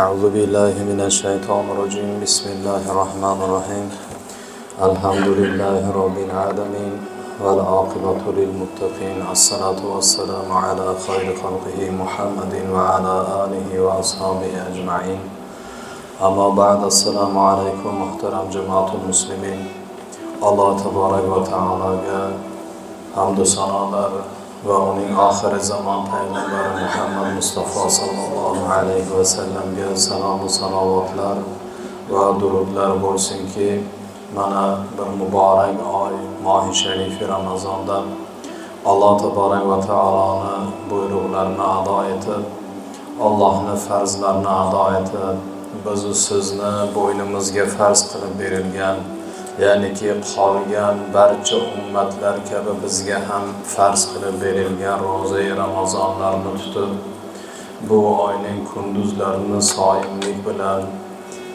أعوذ بالله من الشيطان الرجيم بسم الله الرحمن الرحيم الحمد لله رب العالمين والعاقبة للمتقين الصلاة والسلام على خير خلقه محمد وعلى آله وأصحابه أجمعين أما بعد السلام عليكم محترم جماعة المسلمين الله تبارك وتعالى حمد و ثناlar va uning oxir zamon payg'ambari Muhammad Mustafa sallallohu alayhi va sallamga salom va salovatlar va durudlar bo'lsinki, mana bir muborak oy mohi sharifi Ramazonda Alloh taborak va taoloni buyruqlarini ado etib, Allohning farzlarini ado etib, biz sizni bo'ynimizga farz qilib berilgan, ya'niki qolgan barcha ummatlar kabi bizga ham farz qilib berilgan ro'za-i Ramazonlarni tutib, bu oyning kunduzlarini soyimlik bilan,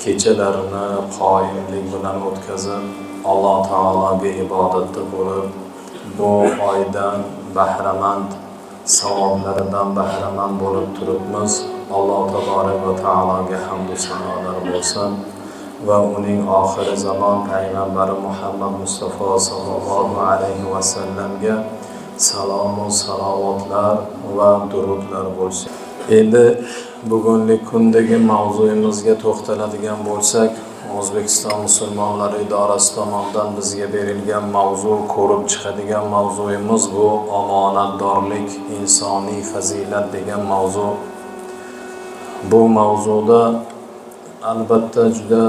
kechalarini qoyimlik bilan o'tkazib, Alloh taologa ibodatda bo'lib, bu oydan bahramand, savoblaridan bahramand bo'lib turibmiz. Alloh taborak va taologa hamd va sanolar bo'lsin. Va uning oxir zamon payg'ambari Muhammad Mustafa sallallohu alayhi va sallamga salom va salovatlar va durudlar bo'lsin. Endi bugungi kundagi mavzuyimizga to'xtaladigan bo'lsak, O'zbekiston musulmonlari idorasi tomonidan bizga berilgan mavzu, ko'rib chiqadigan mavzuyimiz bu omonatdorlik, insoniy fazilat degan mavzu. Bu mavzuda albatta juda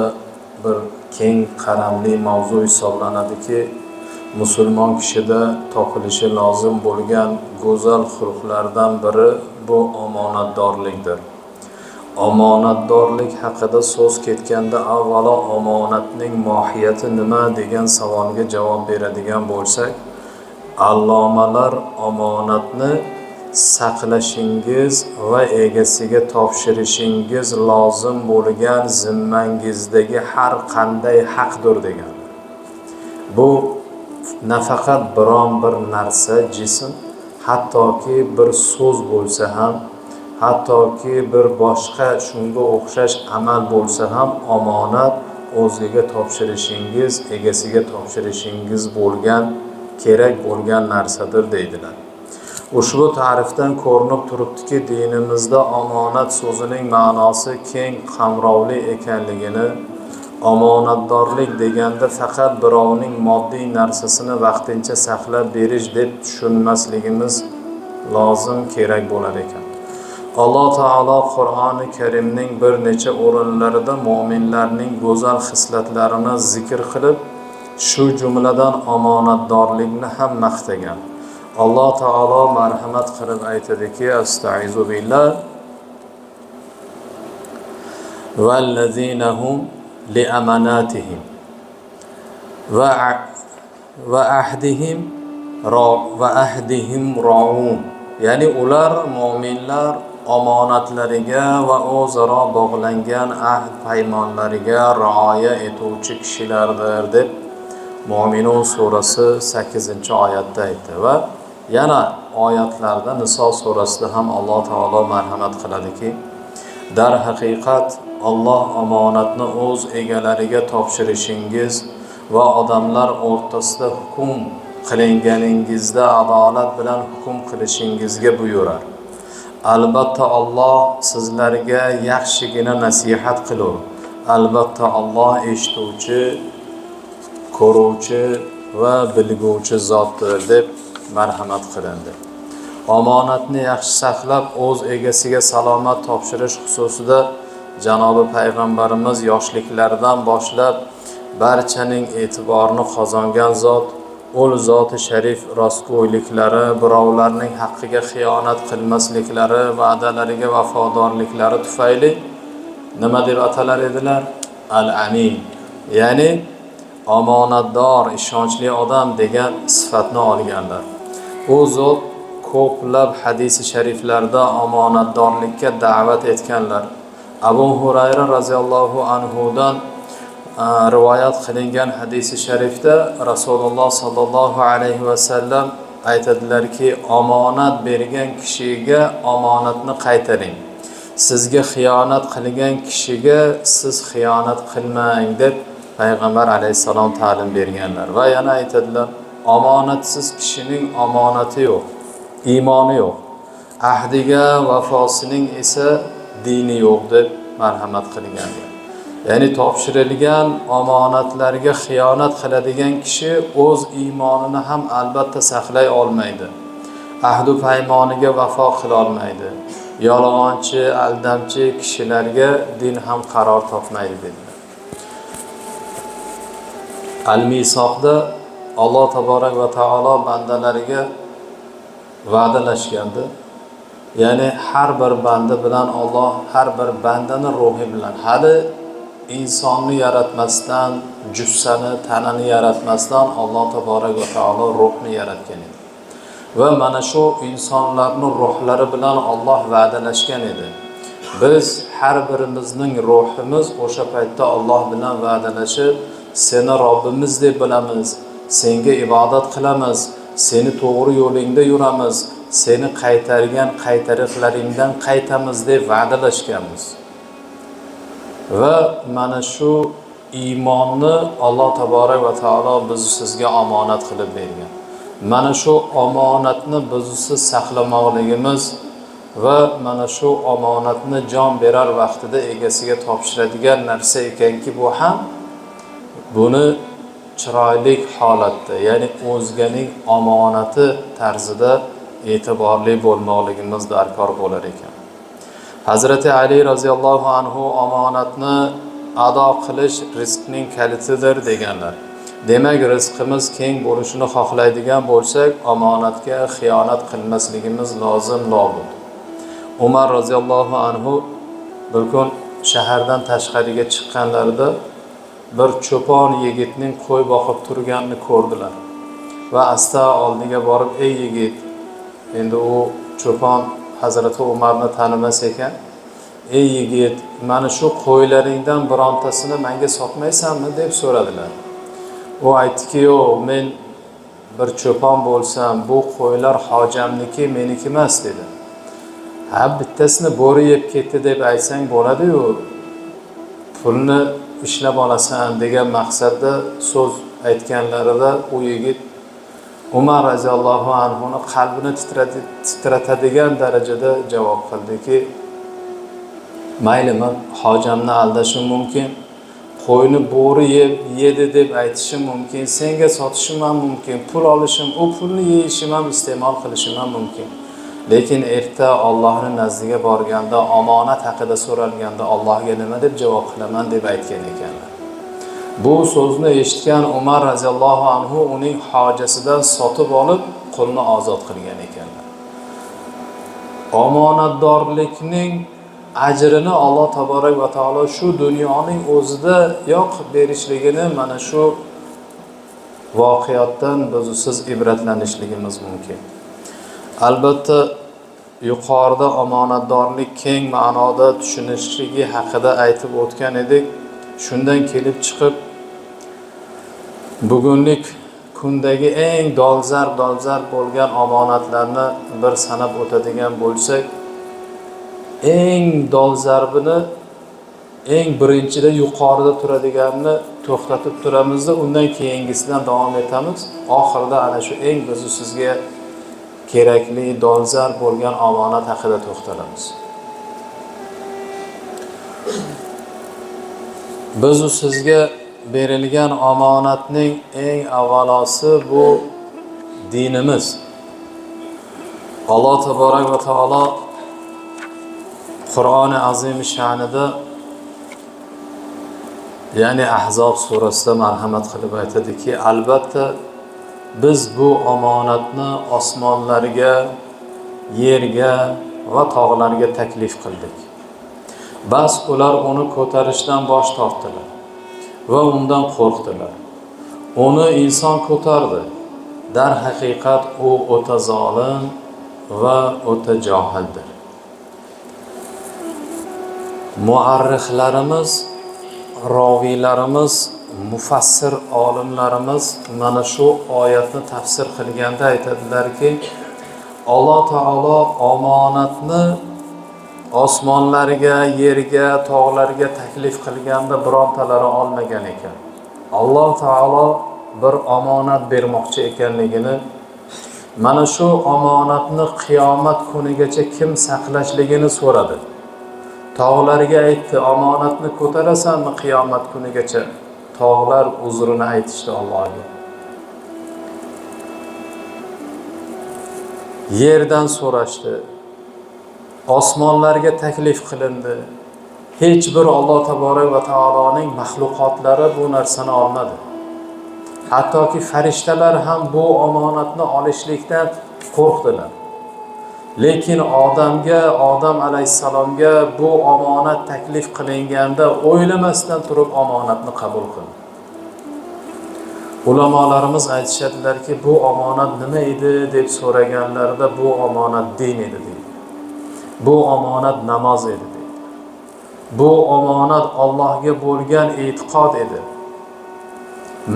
bir keng qaramli mavzu hisoblanadiki, musulmon kishida topilishi lozim bo'lgan go'zal xulqlardan biri bu omonatdorlikdir. Omonatdorlik haqida so'z ketganda avvalo omonatning mohiyati nima degan savolga javob beradigan bo'lsak, allomalar omonatni saqlashingiz va egasiga topshirishingiz lozim bo'lgan zimmangizdagi har qanday haqdir degan. Bu nafaqat biron bir narsa, jism, hattoki bir so'z bo'lsa ham, hattoki bir boshqa shunga o'xshash amal bo'lsa ham omonat o'ziga topshirishingiz, egasiga topshirishingiz bo'lgan, kerak bo'lgan narsadir deydilar. Ushbu ta'rifdan ko'rinib turibdiki, dinimizda omonat so'zining ma'nosi keng qamrovli ekanligini, omonatdorlik deganda faqat birovning moddiy narsasini vaqtincha saqlab berish deb tushunmasligimiz lozim, kerak bo'lar ekan. Alloh taolo Qur'oni Karimning bir necha o'rinlarida mu'minlarning go'zal xislatlarini zikr qilib, shu jumladan omonatdorlikni ham maqtagan. Alloh taolo marhamat qilib aytadiki, astaizu billah vallazinahum li amanatihim va ahdihim raun. Ya'ni ular mu'minlar omonatlariga va o'zaro bog'langan ahd paymonlariga rioya etuvchi kishilardir deb Mu'minun surasi 8-oyatda aytdi. Va yana oyatlarda Niso surasida ham Alloh taolo marhamat qiladiki, dar haqiqat Alloh omonatni o'z egalariga topshirishingiz va odamlar o'rtasida hukm qilinganingizda adolat bilan hukm qilishingizga buyurar. Albatta Alloh sizlarga yaxshigina nasihat qilur. Albatta Alloh eshituvchi, ko'ruvchi va bilguvchi zotdir deb marhamat qilindi. Omonatni yaxshi saqlab o'z egasiga salomat topshirish xususida janobi payg'ambarimiz yoshliklaridan boshlab barchaning e'tiborini qozongan zot, ul zoti sharif rostgo'yliklari, birovlarning haqqiga xiyonat qilmasliklari, va'dalariga vafodorliklari tufayli nima deb atalar edilar? Al-Amin, ya'ni omonatdor, ishonchli odam degan sifatni olganlar. U zot ko'plab hadisi shariflarda omonatdorlikka da'vat etganlar. Abu Hurayra radhiyallohu anhudan rivoyat qilingan hadisi sharifda Rasululloh sallallohu alayhi va sallam aytadilarki, omonat bergan kishiga omonatni qaytaring. sizga xiyonat qilgan kishiga siz xiyonat qilmang deb payg'ambar alayhissalom ta'lim berganlar. Va yana aytadilar, omonatsiz kishining omonati yo'q, iymoni yo'q, ahdiga vafosining esa dini yo'q deb marhamat qilganlar. Ya'ni topshirilgan omonatlarga xiyonat qiladigan kishi o'z iymonini ham albatta saqlay olmaydi. Ahdu paymoniga vafo qila olmaydi. Yolg'onchi, aldamchi kishilarga din ham qaror topmaydi dedilar. Al-Misoqda Alloh taborak va taolo bandalariga va'dalashgandi. Ya'ni har bir banda bilan Alloh har bir bandani ruhi bilan hali insonni yaratmasdan, jussani, tanani yaratmasdan Alloh taborak va taolo ruhni yaratgan edi. Va mana shu insonlarning ruhlari bilan Alloh va'dalashgan edi. Biz har birimizning ruhimiz o'sha paytda Alloh bilan va'dalashib, seni Robbimiz deb bilamiz, senga ibodat qilamiz, seni to'g'ri yo'lingda yuramiz, seni qaytargan qaytariqlaringdan qaytamiz deb va'dalashganmiz. Va mana shu iymonni Alloh taborak va taolo biz sizga omonat qilib bergan. Mana shu omonatni biz siz saqlamoqligimiz va mana shu omonatni jon berar vaqtida egasiga topshiradigan narsa ekanki, bu ham buni chiroyli holatda, ya'ni o'zganing omonati tarzida e'tiborli bo'lmoqligimiz darkor bo'lar ekan. Hazrati Ali roziyallohu anhu omonatni ado qilish rizqning kalitidir deganlar. Demak, rizqimiz keng bo'lishini xohlaydigan bo'lsak, omonatga xiyonat qilmasligimiz lozim lobud. Umar roziyallohu anhu bir kun shahardan tashqariga chiqqanlarida bir cho'pon yigitning qo'y boqib turganini ko'rdilar. Va asta oldiga borib, "Ey yigit", endi u cho'pon Hazrati Umarni tanimas ekan, "Ey yigit, mana shu qo'ylaringdan birontasini menga sotmaysanmi?" deb so'radilar. U aytdiki, "Yo'q, men bir cho'pon bo'lsam, bu qo'ylar hojamniki, meniki emas" dedi. "Ha, bittasini bo'ri yeb ketdi deb aytsang bo'ladi-yu, pulni ishlab olasan" degan maqsadda so'z aytganlarida u yigit Umar roziyallohu anhuni qalbini titratadigan darajada javob qildiki, "Mayli, men hojamni aldashim mumkin, qo'yni bo'ri yedi deb aytishim mumkin, senga sotishim ham mumkin, pul olishim, u pulni yeyishim ham, iste'mol qilishim ham mumkin. Lekin erta Allohning nazdiga borganda, omonat haqida so'ralganda Allohga nima deb javob qilaman" deb aytgan ekanlar. Bu so'zni eshitgan Umar roziyallohu anhu uning hojasidan sotib olib, qulni ozod qilgan ekanlar. Omonatdorlikning ajrini Alloh taborak va taolo shu dunyoning o'zida yoqib berishligini mana shu voqeatdan biz siz ibratlanishligimiz mumkin. Albatta yuqorida omonatdorlik keng ma'noda tushunishligi haqida aytib o'tgan edik. Shundan kelib chiqib bugunlik kundagi eng dolzarb bo'lgan omonatlarni bir sanab o'tadigan bo'lsak, eng dolzarbini, eng birinchida yuqorida turadiganini to'xtatib turamizda, undan keyingisidan davom etamiz. Oxirida ana shu eng bizni sizga kerakli dolzarb bo'lgan omonat haqida to'xtalamiz. Biz sizga berilgan omonatning eng avvalosi bu dinimiz. Alloh taborak va taolo Qur'oni azim sha'nida, ya'ni Ahzob surasida marhamat qilib aytadiki, albatta biz bu omonatni osmonlarga, yerga va tog'larga taklif qildik. Bas ular uni ko'tarishdan bosh tortdilar va undan qo'rqdilar. Uni inson ko'tardi. Dar haqiqat u o'ta zolim va o'ta johildir. Muarrixlarimiz, roviylarimiz, mufassir olimlarimiz mana shu oyatni tafsir qilganda aytadilarki, Alloh taolo omonatni osmonlarga, yerga, tog'larga taklif qilganda birontalari olmagan ekan. Alloh taolo bir omonat bermoqchi ekanligini, mana shu omonatni qiyomat kunigacha kim saqlashligini so'radi. Tog'larga aytdi, omonatni ko'tarasanmi qiyomat kunigacha? Tog'lar uzrini aytishdi Allohga. Yerdan so'rashdi. Osmonlarga taklif qilindi. Hech bir Alloh taborak va taoloning mahluqotlari bu narsani olmadi. Hattoki farishtalar ham bu omonatni olishlikdan qo'rqdilar. Lekin Odam alayhissalomga bu omonat taklif qilinganda o'ylamasdan turib omonatni qabul qildi. Ulamolarimiz aytishadilarki, bu omonat nima edi deb so'raganlarida bu omonat din edi deydi. Bu omonat namoz edi deydi. Bu omonat Allohga bo'lgan e'tiqod edi.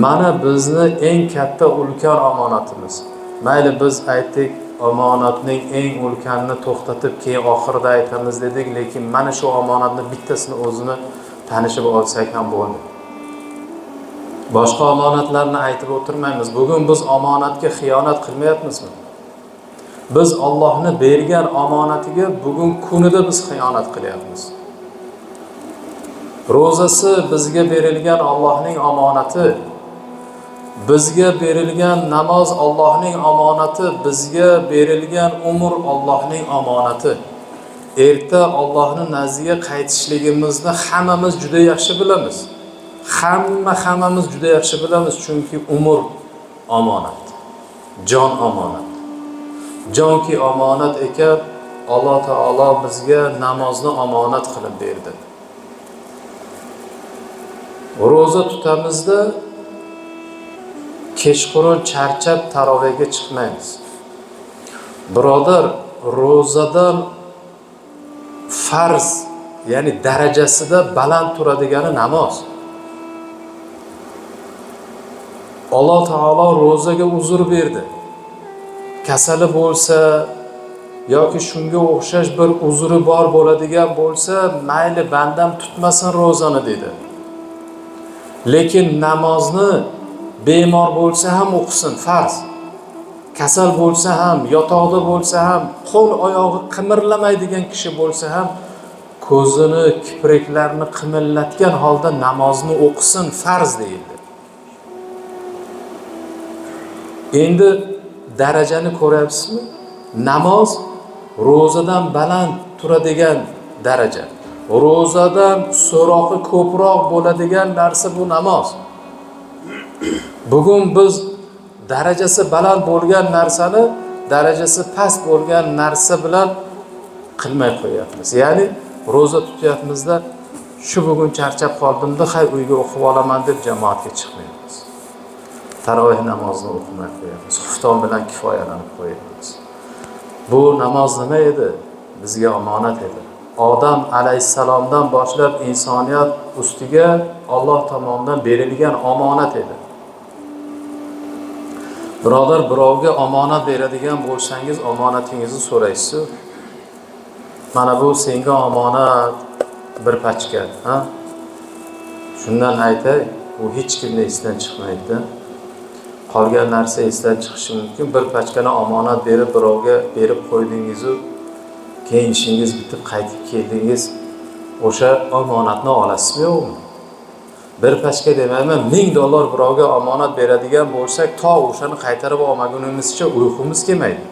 Mana bizni eng katta ulkan omonatimiz. Mayli biz aytdik, omonatning eng ulkanini to'xtatib keyin oxirida aytamiz dedik, lekin mana shu omonatni bittasini o'zini tanishib olsak ham bo'ldi. Boshqa omonatlarni aytib o'tirmaymiz. Bugun biz omonatga xiyonat qilmayapmizmi? Biz Allohning bergan omonatiga bugun kunida biz xiyonat qilyapmiz. Ro'zasi bizga berilgan Allohning omonati, bizga berilgan namoz Allohning omonati, bizga berilgan umr Allohning omonati. Erta Allohning nazdiga qaytishligimizni hammamiz juda yaxshi bilamiz. Hammamiz juda yaxshi bilamiz, chunki umr omonat, jon omonat. Jonki omonat ekan, Alloh taolo bizga namozni omonat qilib berdi. Ro'za tutamizda kechqurun charchab tarovehga chiqmaymiz. Birodar, ro'zadan farz, ya'ni darajasida baland turadigani namoz. Alloh taolo ro'zaga uzr berdi. Kasali bo'lsa yoki shunga o'xshash bir uzri bor bo'ladigan bo'lsa, mayli bandam tutmasin ro'zani dedi. Lekin namozni bemor bo'lsa ham o'qisin, farz. Kasal bo'lsa ham, yotoqda bo'lsa ham, qo'l oyog'i qimirlamaydigan kishi bo'lsa ham ko'zini, kipriklarini qimillatgan holda namozni o'qisin, farz deyildi. Endi darajani ko'ryapsizmi? Namoz ro'zadan baland turadigan daraja. Ro'zadan so'roqi ko'proq bo'ladigan narsa bu namoz. Bugun biz darajasi baland bo'lgan narsani darajasi past bo'lgan narsa bilan qilmay qo'yapmiz. Ya'ni ro'za tutyapmizda shu bugun charchab qoldimda, hay uyga o'qib olaman deb jamoatga chiqmaymiz. Taroveh namozini o'qimay qo'yamiz. Xufton bilan kifoyalanib qo'yamiz. Bu namoz nima edi? Bizga omonat edi. Odam alayhissalomdan boshlab insoniyat ustiga Alloh tomonidan berilgan omonat edi. Birodar, birovga omonat beradigan bo'lsangiz, omonatingizni so'raysiz. Mana bu senga omonat bir pachka, ha? Shundan aytay, bu hech kimning esidan chiqmaydi. Qolgan narsa esdan chiqishi mumkin. Bir pachkani omonat berib birovga berib qo'ydingiz-u, keyin ishingiz bitib qaytib keldingiz, o'sha omonatni olasizmi yo'qmi? Bir pachka demayman, $1000 birovga omonat beradigan bo'lsak, to o'shani qaytarib olmagunimizcha uyqumiz kelmaydi.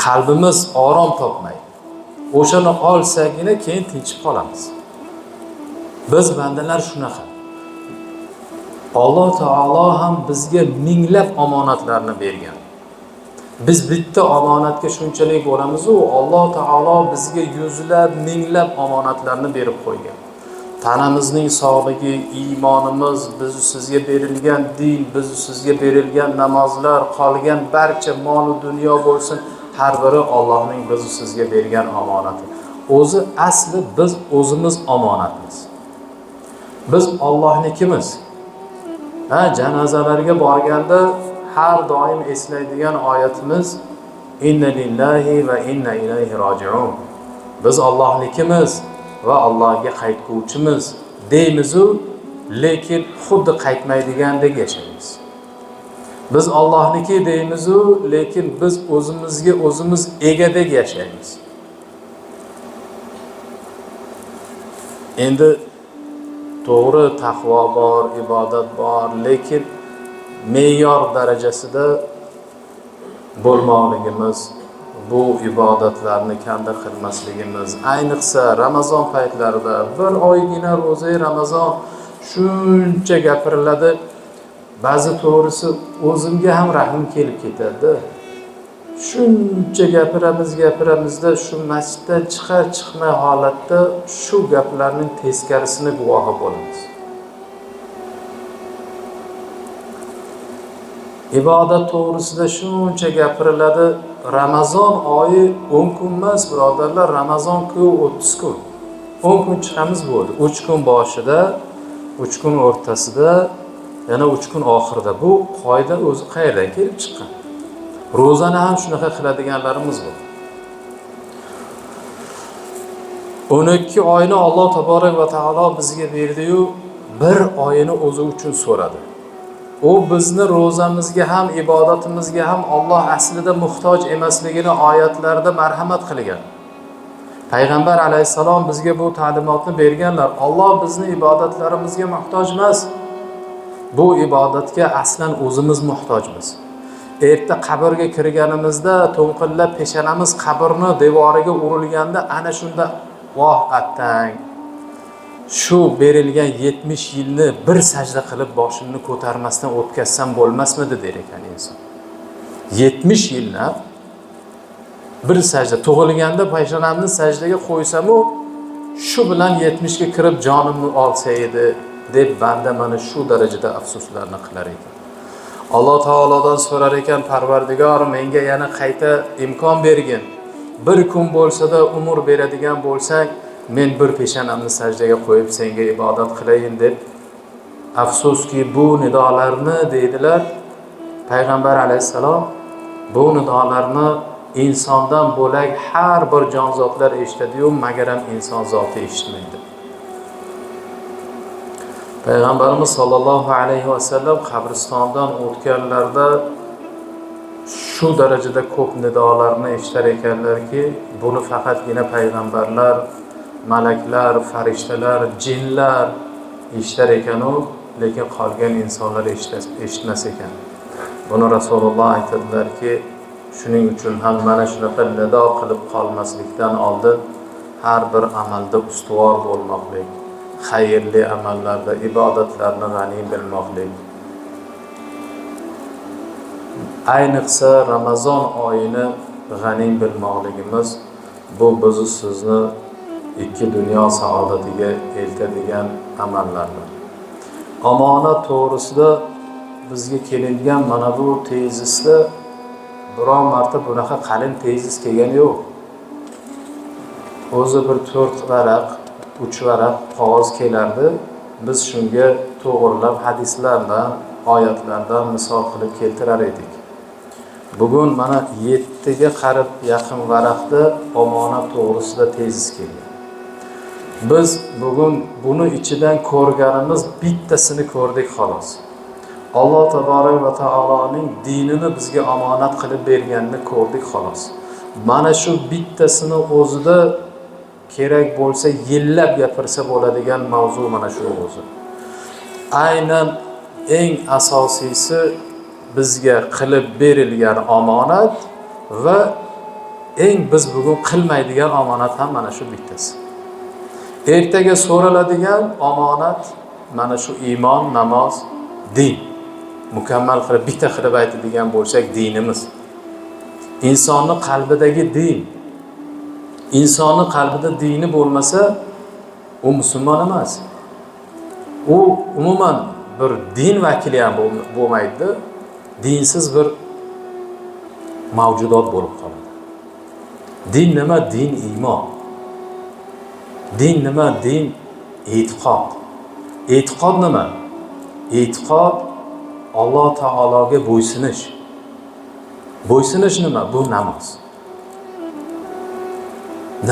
Qalbimiz orom topmaydi. O'shani olsagina keyin tinchib qolamiz. Biz bandalar shunaqa. Alloh taolo ham bizga minglab omonatlarni bergan. Biz bitta omonatga shunchalik bo'lamiz-u, Alloh taolo bizga yuzlab, minglab omonatlarni berib qo'ygan. Tanamizning sog'ligi, iymonimiz, biz sizga berilgan din, biz sizga berilgan namozlar, qolgan barcha mol va dunyo bo'lsin, har biri Allohning biz sizga bergan omonati. O'zi asli biz o'zimiz omonatmiz. Biz Allohnikimiz. Janozalarga borganda har doim eslaydigan oyatimiz inna lillahi va inna ilayhi rojiun. Biz Allohnikimiz va Allohga qaytguvchimiz deymiz-u, lekin xuddi qaytmaydigandek yashaymiz. Biz Allohniki deymiz-u, lekin biz o'zimizga o'zimiz egadek yashaymiz. Endi to'g'ri taqvo bor, ibodat bor, lekin me'yor darajasida bo'lmoqligimiz, bu ibodatlarni kanda qilmasligimiz, ayniqsa Ramazon paytlarida bir oygina ro'za Ramazon shuncha gapiriladi. Ba'zi to'g'risi o'zimga ham rahim kelib ketadi. Shuncha gapiramizda shu masjiddan chiqmay holatda shu gaplarning teskarisini guvohi bo'lamiz. Ibodat to'g'risida shuncha gapiriladi. Ramazon oyi 10 kun emas, birodarlar, Ramazon ku 30 kun. 10 kun chiqamiz bo'ldi. 3 kun boshida, 3 kun o'rtasida, yana 3 kun oxirida. Bu qoida o'zi qayerdan kelib chiqqan? Ro'zani ham shunaqa qiladiganlarimiz bor. 12 oyni Alloh taborak va taolo bizga berdi-yu, bir oyini o'zi uchun so'radi. U bizni ro'zamizga ham, ibodatimizga ham Alloh aslida muhtoj emasligini oyatlarda marhamat qilgan. Payg'ambar alayhisalom bizga bu ta'limotni berganlar. Alloh bizni ibodatlarimizga muhtoj emas. Bu ibodatga aslan o'zimiz muhtojmiz. Erta qabrga kirganimizda to'nqillab peshonamiz qabrni devoriga urilganda ana shunda voh attang. Shu berilgan 70 yilni bir sajda qilib boshimni ko'tarmasdan o'tkazsam bo'lmasmidi der ekan inson. 70 yilni bir sajda tug'ilganda peshonamni sajdaga qo'ysam-u, shu bilan 70 ga kirib jonimni olsa edi deb banda mana shu darajada afsuslarni qilar ekan. Alloh taolodan so'rar ekan, Parvardigor, menga yana qayta imkon bergin. Bir kun bo'lsa-da umr beradigan bo'lsang, men bir peshonamni sajdaga qo'yib senga ibodat qilayin deb. Afsuski bu nidolarni deydilar Payg'ambar alayhisalom, bu nidolarni insondan bo'lak har bir jonzotlar eshitadi-yu, magaram inson zoti eshitmaydi. Payg'ambarimiz sollallohu alayhi va sallam qabristondan o'tganlarda shu darajada ko'p nidolarni eshitar ekanlarki, buni faqatgina payg'ambarlar, malaklar, farishtalar, jinlar eshitar ekan-u, lekin qolgan insonlar eshitmas ekan. Buni Rasululloh aytadilarki, shuning uchun ham mana shunaqa nido qilib qolmaslikdan oldin har bir amalda ustuvor bo'lmoqlik, xayrli amallarda, ibodatlarni g'aniy bilmoqlik. Ayniqsa Ramazon oyini g'aniy bilmoqligimiz, bu bizni sizni ikki dunyo saodatiga eltadigan amallardir. Omonat to'g'risida bizga kelingan mana bu tezisda biron marta bunaqa qalin tezis kelgani yo'q. O'zi bir 4 varaq, 3 varaq qog'oz kelardi. Biz shunga to'g'rilab hadislardan, oyatlardan misol qilib keltirar edik. Bugun mana 7 ga qarib yaqin varaqda omonat to'g'risida tezis kelgan. Biz bugun buni ichidan ko'rganimiz bittasini ko'rdik xolos. Alloh taborak va taoloning dinini bizga omonat qilib berganini ko'rdik xolos. Mana shu bittasini o'zida kerak bo'lsa yillab gapirsa bo'ladigan mavzu mana shu o'zi. Aynan eng asosiysi bizga qilib berilgan omonat va eng biz bugun qilmaydigan omonat ham mana shu bittasi. Ertaga so'raladigan omonat mana shu iymon, namoz, din. Mukammal qilib bitta qilib aytadigan bo'lsak dinimiz. Insonning qalbidagi din. Insonning qalbida dini bo'lmasa, u musulmon emas. U umuman bir din vakili ham bo'lmaydi. Dinsiz bir mavjudot bo'lib qoladi. Din nima? Din iymon. Din nima? Din e'tiqod. E'tiqod nima? E'tiqod Alloh taologa bo'ysunish. Bo'ysunish nima? Bu namoz.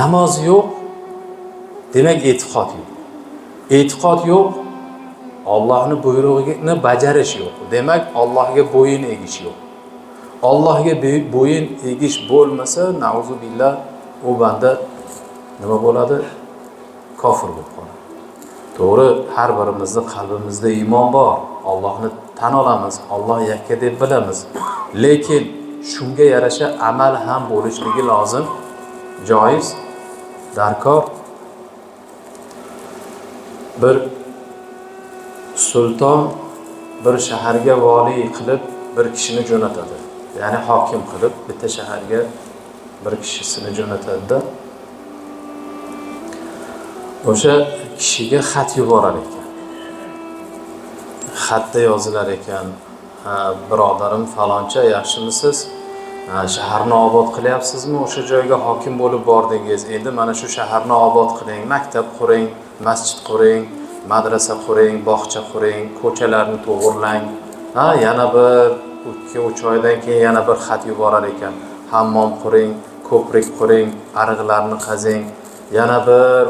Namoz yo'q, demak e'tiqod yo'q. E'tiqod yo'q, Allohning buyrug'ini bajarish yo'q. Demak, Allohga bo'yin egish yo'q. Allohga bo'yin egish bo'lmasa, nauzubillah, u banda nima bo'ladi? Kofir bo'lib qoladi. To'g'ri, har birimizning qalbimizda iymon bor. Allohni tan olamiz, Alloh yakka deb bilamiz. Lekin shunga yarasha amal ham bo'lishligi lozim. Joiz, darkor. Bir sulton bir shaharga vali qilib bir kishini jo'natadi. Ya'ni hokim qilib bitta shaharga bir kishisini jo'natadi-da, o'sha kishiga xat yuborar ekan. Xatda yozilar ekan: birodarim faloncha, yaxshimisiz? Shaharni obod qilyapsizmi? O'sha joyga hokim bo'lib bordingiz. Endi mana shu shaharni obod qiling, maktab quring, masjid quring, madrasa quring, bog'cha quring, ko'chalarni to'g'irlang. Yana bir 2-3 oydan keyin yana bir xat yuborar ekan: hammom quring, ko'prik quring, ariqlarni qazing. Yana bir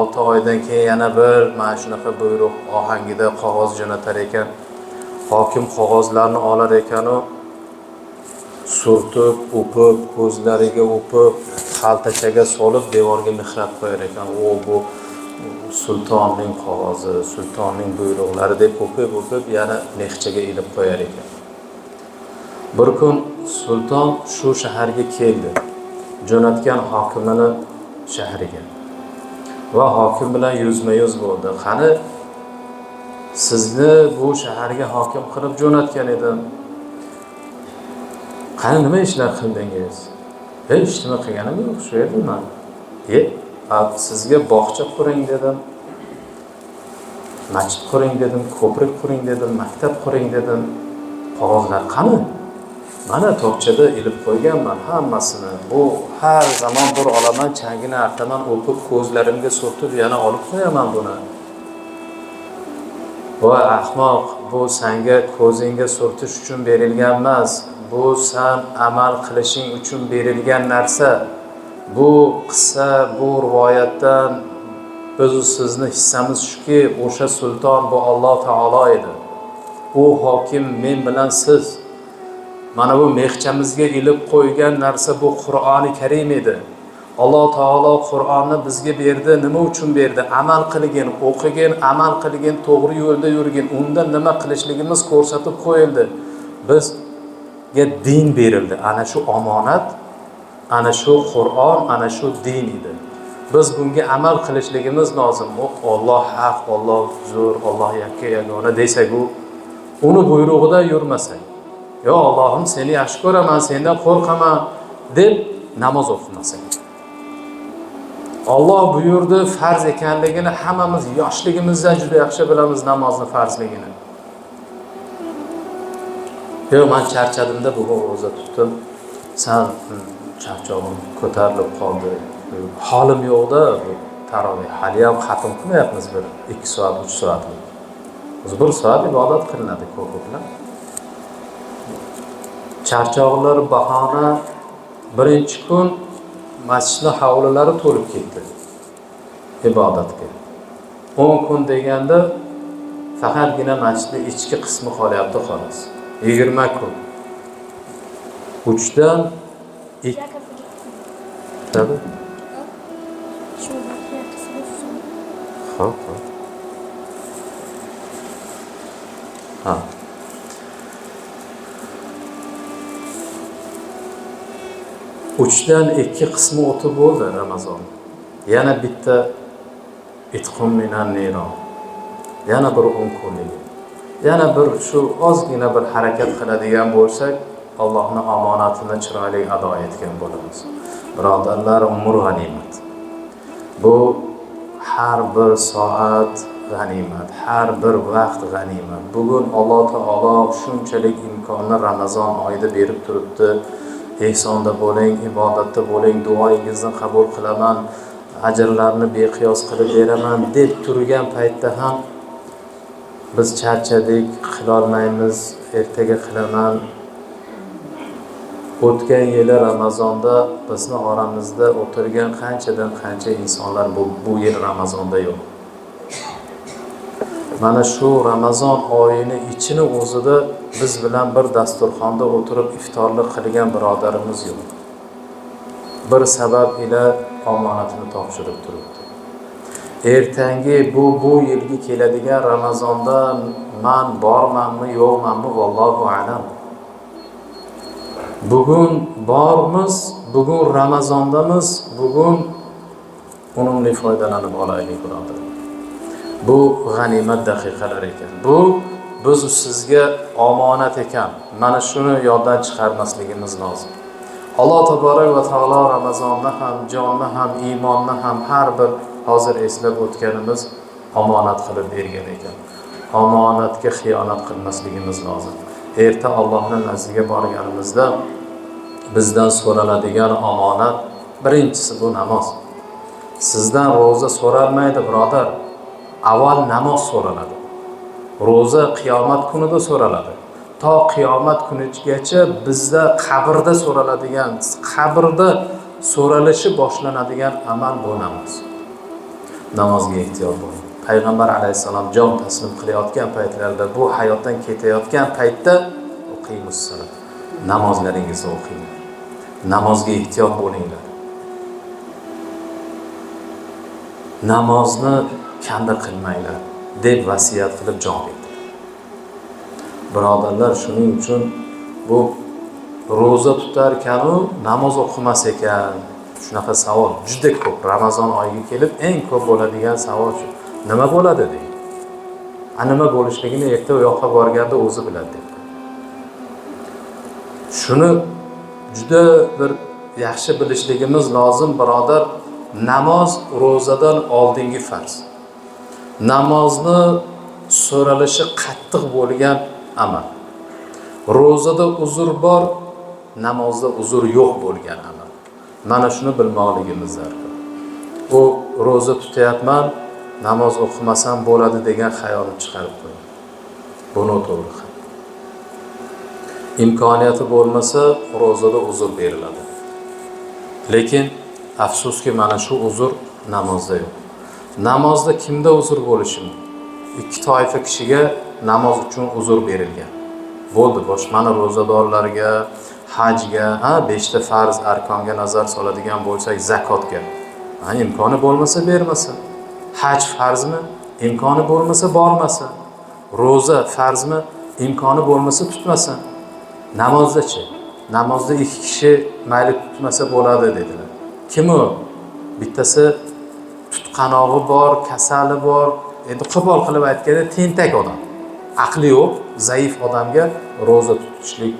6 oydan keyin yana bir mana shunaqa buyruq ohangida qog'oz jo'natar ekan. Hokim qog'ozlarni olar ekan-u, surtib, o'pib, ko'zlariga o'pib, xaltachaga solib devorga mixrab qo'yar ekan. Bu sultonning qog'ozi, sultonning buyruqlari deb o'pib yana mexchaga ilib qo'yar ekan. Bir kun sulton shu shaharga keldi, jo'natgan hokimini shahriga va hokim bilan yuzma-yuz bo'ldi. Qani, sizni bu shaharga hokim qilib jo'natgan edim. Qani nima ishlar qildingiz? Hech nima qilganim yo'q, shu yerdaman. Sizga bog'cha quring dedim, masjid quring dedim, ko'prik quring dedim, maktab quring dedim. Qog'ozlar qani? Mana tokchada ilib qo'yganman hammasini. Bu har zamon bir olaman, changini artaman, o'pib ko'zlarimga surtib yana olib qo'yaman buni. Voy ahmoq, bu senga ko'zingga surtish uchun berilgan emas. Bu sen amal qilishing uchun berilgan narsa. Bu qissa, bu rivoyatdan biz sizni hissamiz shuki, o'sha sulton bu Alloh taolo edi. U hokim men bilan siz. Mana bu mexchamizga ilib qo'ygan narsa bu Qur'oni Karim edi. Alloh taolo Qur'onni bizga berdi. Nima uchun berdi? Amal qilgin, o'qigin, amal qilgin, to'g'ri yo'lda yurgin. Unda nima qilishligimiz ko'rsatib qo'yildi. Bizga din berildi. Ana shu omonat, ana shu Qur'on, ana shu din edi. Biz bunga amal qilishligimiz lozim. Alloh haq, Alloh zo'r, Alloh yakka yagona desak, uni buyrug'ida yurmasak, yo Allohim seni yaxshi ko'raman, sendan qo'rqaman deb namoz o'qimasak. Alloh buyurdi, farz ekanligini hammamiz yoshligimizdan juda yaxshi bilamiz namozni farzligini. Yo, men charchadimda bugun roza tutdim. Sen charchog'im ko'tarilib qoldi. Holim yo'qda, bu taroveh hali ham xatm qilmayapmiz, bir 2 soat, 3 soat. Biz 1 soat ibodat qilinadi ko'p-ko'plab. Charchoqlar bahona birinchi kun masjidning hovlilari to'lib ketdi ibodatga. 10 kun deganda faqatgina masjidning ichki qismi qolyapti xolos. 20 kun. 3dan 2 tabi. Xo'p. Ha. Uchdan 2 qismi o'tib bo'ldi Ramazon. Yana bitta itqum minan niron. Yana bir 10 kunlik. Yana bir shu ozgina bir harakat qiladigan bo'lsak, Allohning omonatini chiroyli ado etgan bo'lamiz. Birodarlar, umr g'animat. Bu har bir soat g'animat, har bir vaqt g'animat. Bugun Alloh taolo shunchalik imkonni Ramazon oyida berib turibdi. Ehsonda bo'ling, ibodatda bo'ling, duoingizni qabul qilaman, ajrlarni beqiyos qilib beraman deb turgan paytda ham biz charchadik, qila olmaymiz, ertaga qilaman o'tgan yili Ramazonda bizni oramizda o'tirgan qanchadan qancha insonlar bu yil Ramazonda yo'q. Mana shu Ramazon oyini ichini o'zida biz bilan bir dasturxonda o'tirib iftorlik qilgan birodarimiz yo'q. Bir sabab ila omonatini topshirib turibdi. Ertangi bu yilgi keladigan Ramazonda men bormanmi, yo'qmanmi, vallohu alam. Bugun bormiz, bugun Ramazondamiz, bugun unumli foydalanib olaylik birodar. Bu g'animat daqiqalar ekan. Bu biz sizga omonat ekan. Mana shuni yoddan chiqarmasligimiz lozim. Alloh taborak va taolo Ramazonni ham, jonni ham, iymonni ham har bir hozir eslab o'tganimiz omonat qilib bergan ekan. Omonatga xiyonat qilmasligimiz lozim. Erta Allohning nazdiga borganimizda bizdan so'raladigan omonat birinchisi bu namoz. Sizdan roza so'ralmaydi birodar. Avval namoz so'raladi. Roza qiyomat kunida so'raladi. To qiyomat kunigacha bizda qabrda so'raladigan, qabrda so'ralishi boshlanadigan amal bu namoz. Namozga ehtiyot bo'ling. Payg'ambar alayhisalom jon taslim qilayotgan paytlarda, bu hayotdan ketayotgan paytda o'qiymiz salat. Namozlaringizni o'qinglar. Namozga ehtiyot bo'linglar. Namozni kanda qilmanglar deb vasiyat qilib jon berdi. Birodarlar, shuning uchun bu roza tutar ekanu namoz o'qimas ekan. Shunaqa savol juda ko'p. Ramazon oyiga kelib eng ko'p bo'ladigan savol shu. Nima bo'ladi deydi. Nima bo'lishligini erta u yoqqa borganda o'zi biladi deb. Shuni juda bir yaxshi bilishligimiz lozim birodar. Namoz rozadan oldingi farz. Namozni so'ralishi qattiq bo'lgan amal. Ro'zada uzr bor, namozda uzr yo'q bo'lgan amal. Mana shuni bilmoqligimiz zarur. U ro'za tutayapman, namoz o'qimasam bo'ladi degan xayolni chiqarib qo'ying. Bu noto'g'ri. Imkoniyati bo'lmasa ro'zada uzr beriladi. Lekin afsuski mana shu uzr namozda yo'q. Namozda kimda uzr bo'lishi mumkin? Ikki toifa kishiga namoz uchun uzr berilgan. Bo'ldi, bosh mana ro'zadorlarga, hajga, 5 ta farz arkonga nazar soladigan bo'lsak, zakotga. Imkoni bo'lmasa bermasa. Haj farzmi? Imkoni bo'lmasa bormasa. Ro'za farzmi? Imkoni bo'lmasa tutmasa. Namozda-chi? Namozda ikki kishi mayli tutmasa bo'ladi dedilar. Kim u? Bittasi tutqanog'i bor, kasali bor. Endi qo'pol qilib aytganda tentak odam. Aqli yo'q, zaif odamga roza tutishlik,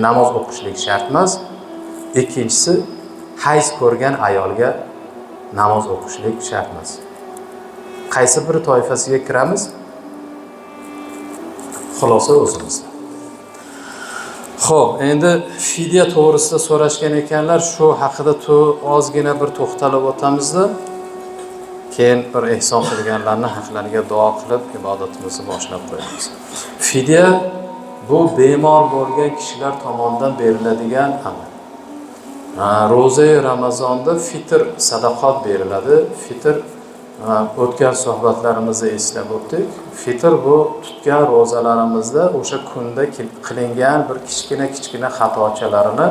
namoz o'qishlik shart emas. Ikkinchisi hayz ko'rgan ayolga namoz o'qishlik shart emas. Qaysi bir toifasiga kiramiz? Xulosa o'zimizda. Xo'p, endi fidya to'g'risida so'rashgan ekanlar, shu haqida ozgina bir to'xtalib o'tamizda. Keyin bir ehson qilganlarni haqlariga duo qilib ibodatimizni boshlab qo'yamiz. Fidya bu bemor bo'lgan kishilar tomonidan beriladigan amal. Ro'za Ramazonda fitr sadaqat beriladi. Fitr o'tgan suhbatlarimizda eslab o'tdik. Fitr bu tutgan ro'zalarimizda o'sha kunda qilingan bir kichkina xatochalarini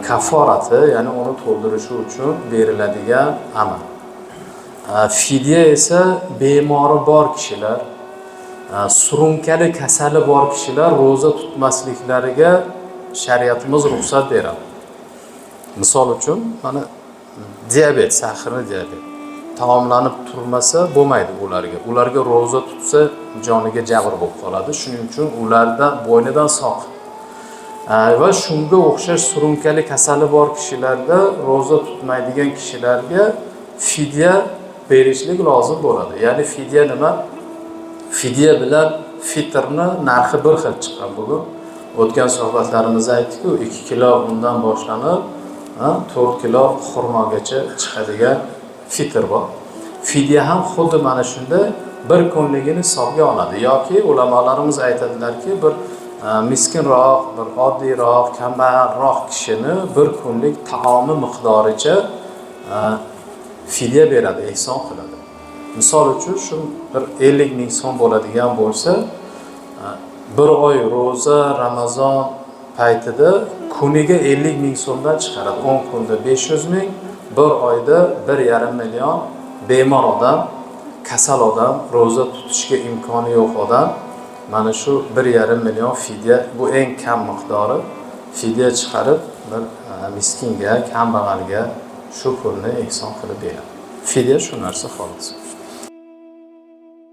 kafforati, ya'ni uni to'ldirishi uchun beriladigan amal. Fidya esa bemori bor kishilar, surunkali kasali bor kishilar ro'za tutmasliklariga shariatimiz ruxsat beradi. Misol uchun, mana diabet, sahrli diabet taomlanib turmasa bo'lmaydi ularga. Ularga ro'za tutsa joniga jabr bo'lib qoladi. Shuning uchun ularda bo'ynidan soq. Va shunga o'xshash surunkali kasali bor kishilarda ro'za tutmaydigan kishilarga fidya berishlik lozim bo'ladi. Ya'ni fidya nima? Fidya bilan fitrni narxi bir xil chiqqan bugun. O'tgan suhbatlarimizda aytdik-ku, 2 kilo undan boshlanib 4 kilo xurmogacha chiqadigan fitr bor. Fidya ham xuddi mana shunda bir kunligini hisobga oladi. Yoki ulamolarimiz aytadilarki, bir miskinroq, bir oddiyroq, kambag'alroq kishini bir kunlik taomi miqdoricha fidya beradi, ehson qiladi. Misol uchun shu bir 50 ming so'm bo'ladigan bo'lsa, bir oy ro'za, Ramazon paytida kuniga 50 ming so'mdan chiqaradi. 10 kunda 500 ming, bir oyda 1,5 million bemor odam, kasal odam, ro'za tutishga imkoni yo'q odam, mana shu 1,5 million fidya, bu eng kam miqdori fidya chiqarib bir miskinga, kambag'alga shu pulni ehson qilib beradi. Fidya shu narsa xolos.